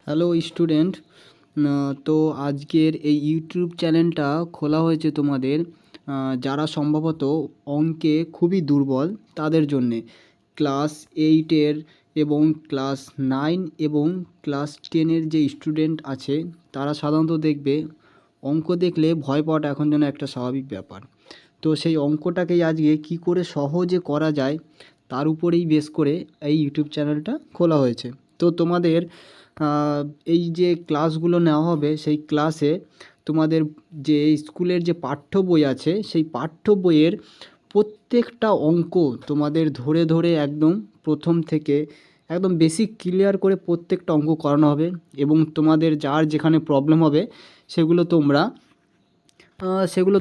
Hello student. তো আজকের এই ইউটিউব চ্যানেলটা খোলা হয়েছে তোমাদের যারা সম্ভবত অঙ্কে খুবই দুর্বল তাদের জন্যে। ক্লাস 8-এর এবং ক্লাস 9 এবং ক্লাস 10-এর যে স্টুডেন্ট আছে তারা সাধারণত দেখবে অঙ্ক দেখলে ভয় পাওয়াটা এখন যেন একটা স্বাভাবিক ব্যাপার। তো সেই অঙ্কটাকেই আজকে কী করে সহজে করা যায় তার উপরেই বেস করে এই ইউটিউব চ্যানেলটা খোলা হয়েছে। তো তোমাদের এই যে ক্লাসগুলো নেওয়া হবে সেই ক্লাসে তোমাদের যে স্কুলের যে পাঠ্য বই আছে সেই পাঠ্য বইয়ের প্রত্যেকটা অঙ্ক তোমাদের ধরে ধরে একদম প্রথম থেকে একদম বেসিক ক্লিয়ার করে প্রত্যেকটা অঙ্ক করানো হবে এবং তোমাদের যার যেখানে প্রবলেম হবে সেগুলো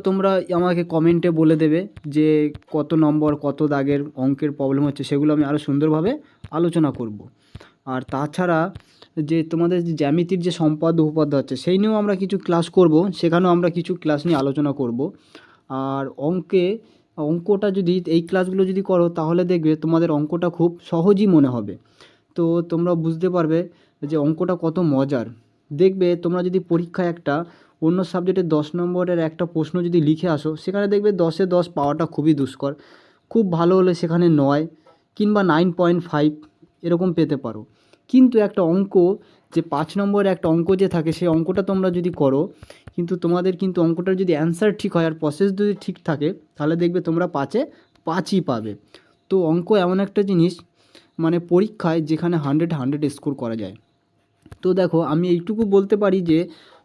তোমরা আমাকে কমেন্টে বলে দেবে যে কত নম্বর কত দাগের অঙ্কের প্রবলেম হচ্ছে, সেগুলো আমি আরও সুন্দরভাবে আলোচনা করব। আর তাছাড়া যে তোমাদের যে জ্যামিতির যে সম্পাদ্য উপপাদ্য আছে সেই নিয়েও আমরা কিছু ক্লাস করব, সেখানেও আমরা কিছু ক্লাস নিয়ে আলোচনা করব। আর অঙ্কটা যদি এই ক্লাসগুলো যদি করো তাহলে দেখবে তোমাদের অঙ্কটা খুব সহজই মনে হবে। তো তোমরা বুঝতে পারবে যে অঙ্কটা কত মজার। দেখবে তোমরা যদি পরীক্ষায় একটা অন্য সাবজেক্টের 10 নম্বরের একটা প্রশ্ন যদি লিখে আসো, সেখানে দেখবে 10-এ 10 পাওয়াটা খুবই দুষ্কর। খুব ভালো হলে সেখানে 9 কিংবা 9.5 এরকম পেতে পারো। কিন্তু একটা অঙ্ক যে 5 নম্বরের একটা অঙ্ক যে থাকে সেই অঙ্কটা তোমরা যদি করো, কিন্তু তোমাদের কিন্তু অঙ্কটার যদি অ্যান্সার ঠিক হয় আর প্রসেস যদি ঠিক থাকে তাহলে দেখবে তোমরা 5-এ 5ই পাবে। তো অঙ্ক এমন একটা জিনিস মানে পরীক্ষায় যেখানে 100 স্কোর করা যায়। তো দেখো আমি এইটুকু বলতে পারি যে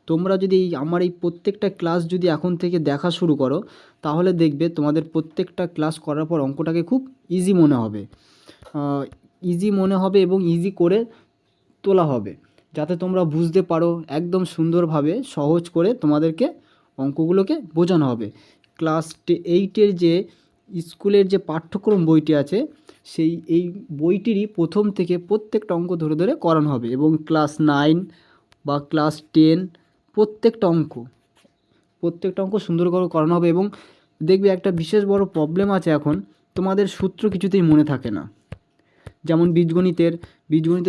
তোমরা যদি আমার এই প্রত্যেকটা ক্লাস যদি এখন থেকে দেখা শুরু করো তাহলে দেখবে তোমাদের প্রত্যেকটা ক্লাস করার পর অঙ্কটাকে খুব ইজি মনে হবে, এবং ইজি করে তোলা হবে যাতে তোমরা বুঝতে পারো একদম সুন্দরভাবে সহজ করে তোমাদেরকে অঙ্কগুলোকে বোঝানো হবে। ক্লাস 8-এর যে স্কুলের যে পাঠ্যক্রম বইটি আছে এই বইটিরই প্রথম থেকে প্রত্যেকটা অঙ্ক ধরে ধরে করানো হবে এবং ক্লাস 9 বা ক্লাস 10 প্রত্যেকটা অঙ্ক সুন্দর করে করানো হবে। এবং দেখবে একটা বিশেষ বড় প্রবলেম আছে, এখন তোমাদের সূত্র কিছুতেই মনে থাকে না। যেমন বীজগণিতে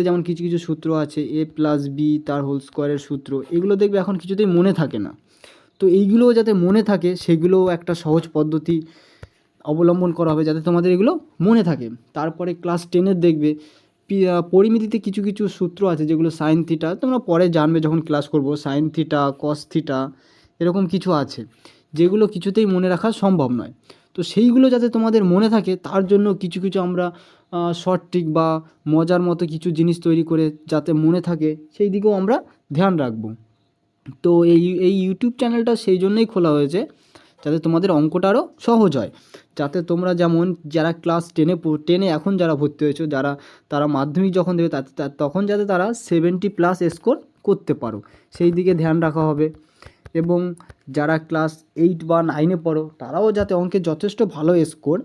যেমন কিছু কিছু সূত্র আছে, a+b তার হোল স্কোয়ারের সূত্র, এগুলো দেখবে এখন কিছুতেই মনে থাকে না। তো এইগুলোও যাতে মনে থাকে সেগুলোও একটা সহজ পদ্ধতি অবলম্বন করা হবে যাতে তোমাদের এগুলো মনে থাকে। তারপরে ক্লাস 10-এর দেখবে পরিমিতিতে কিছু কিছু সূত্র আছে যেগুলো সাইন থিটা, তোমরা পরে জানবে যখন ক্লাস করব, সাইন থিটা কস থিটা এরকম কিছু আছে যেগুলো কিছুতেই মনে রাখা সম্ভব নয়। তো সেইগুলো যাতে তোমাদের মনে থাকে তার জন্য কিছু কিছু আমরা শর্ট ট্রিক বা মজার মতো কিছু জিনিস তৈরি করে যাতে মনে থাকে সেই দিকেও আমরা ধ্যান রাখব। তো এই ইউটিউব চ্যানেলটা সেই জন্যই খোলা হয়েছে যাতে তোমাদের অঙ্কটা আরও সহজ হয়, যাতে তোমরা যেমন যারা ক্লাস 10-এ এখন যারা ভর্তি হয়েছো তারা মাধ্যমিক যখন দেবে তখন যাতে তারা 70+ স্কোর করতে পারো সেই দিকে ধ্যান রাখা হবে। এবং যারা ক্লাস 8 বা 9-এ পড়ো তারাও যাতে অঙ্কে যথেষ্ট ভালো স্কোর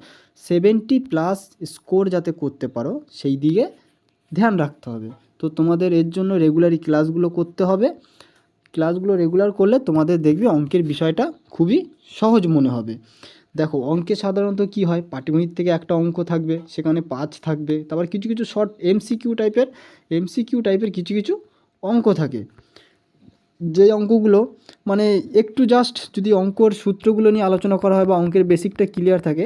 70+ স্কোর যাতে করতে পারো সেই দিকে ধ্যান রাখতে হবে। তো তোমাদের এর জন্য রেগুলারই ক্লাসগুলো করতে হবে। ক্লাসগুলো রেগুলার করলে তোমাদের দেখবে অঙ্কের বিষয়টা খুবই সহজ মনে হবে। দেখো অঙ্কে সাধারণত কী হয়, পাটিগণিত থেকে একটা অঙ্ক থাকবে, সেখানে 5 থাকবে, তারপর কিছু কিছু শর্ট এমসিকিউ টাইপের কিছু কিছু অঙ্ক থাকে, যে অঙ্কগুলো মানে একটু জাস্ট যদি অঙ্কর সূত্রগুলো নিয়ে আলোচনা করা হয় বা অঙ্কের বেসিকটা ক্লিয়ার থাকে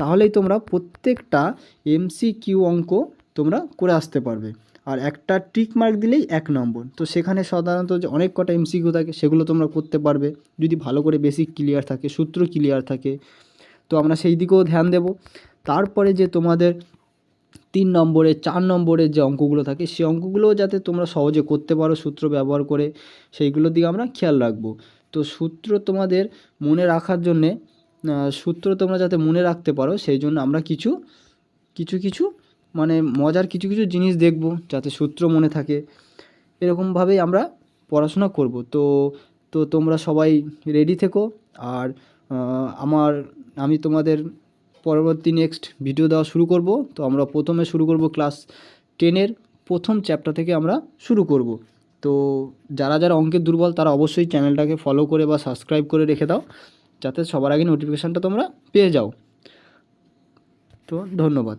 তাহলেই তোমরা প্রত্যেকটা এমসিকিউ অঙ্ক তোমরা করে আসতে পারবে। আর একটা টিক মার্ক দিলেই 1 নম্বর। তো সেখানে সাধারণত যে অনেক কটা এমসিকিউ থাকে সেগুলো তোমরা করতে পারবে যদি ভালো করে বেসিক ক্লিয়ার থাকে, সূত্র ক্লিয়ার থাকে। তো আমরা সেই দিকেও ধ্যান দেব। তারপরে যে তোমাদের 3 নম্বরে 4 নম্বরের যে অঙ্কগুলো থাকে সেই অঙ্কগুলোও যাতে তোমরা সহজে করতে পারো সূত্র ব্যবহার করে, সেইগুলোর দিকে আমরা খেয়াল রাখবো। তো সূত্র তোমাদের মনে রাখার জন্যে সূত্র তোমরা যাতে মনে রাখতে পারো সেই জন্য আমরা কিছু কিছু মানে মজার কিছু কিছু জিনিস দেখব যাতে সূত্র মনে থাকে, এরকমভাবেই আমরা পড়াশোনা করব। তো তোমরা সবাই রেডি থেকো। আর আমি তোমাদের পরবর্তী নেক্সট ভিডিও দেওয়া শুরু করব। তো আমরা প্রথমে শুরু করব ক্লাস 10-এর প্রথম চ্যাপ্টার থেকে আমরা শুরু করব। তো যারা যারা অঙ্কের দুর্বল তারা অবশ্যই চ্যানেলটাকে ফলো করে বা সাবস্ক্রাইব করে রেখে দাও যাতে সবার আগে নোটিফিকেশানটা তোমরা পেয়ে যাও। তো ধন্যবাদ।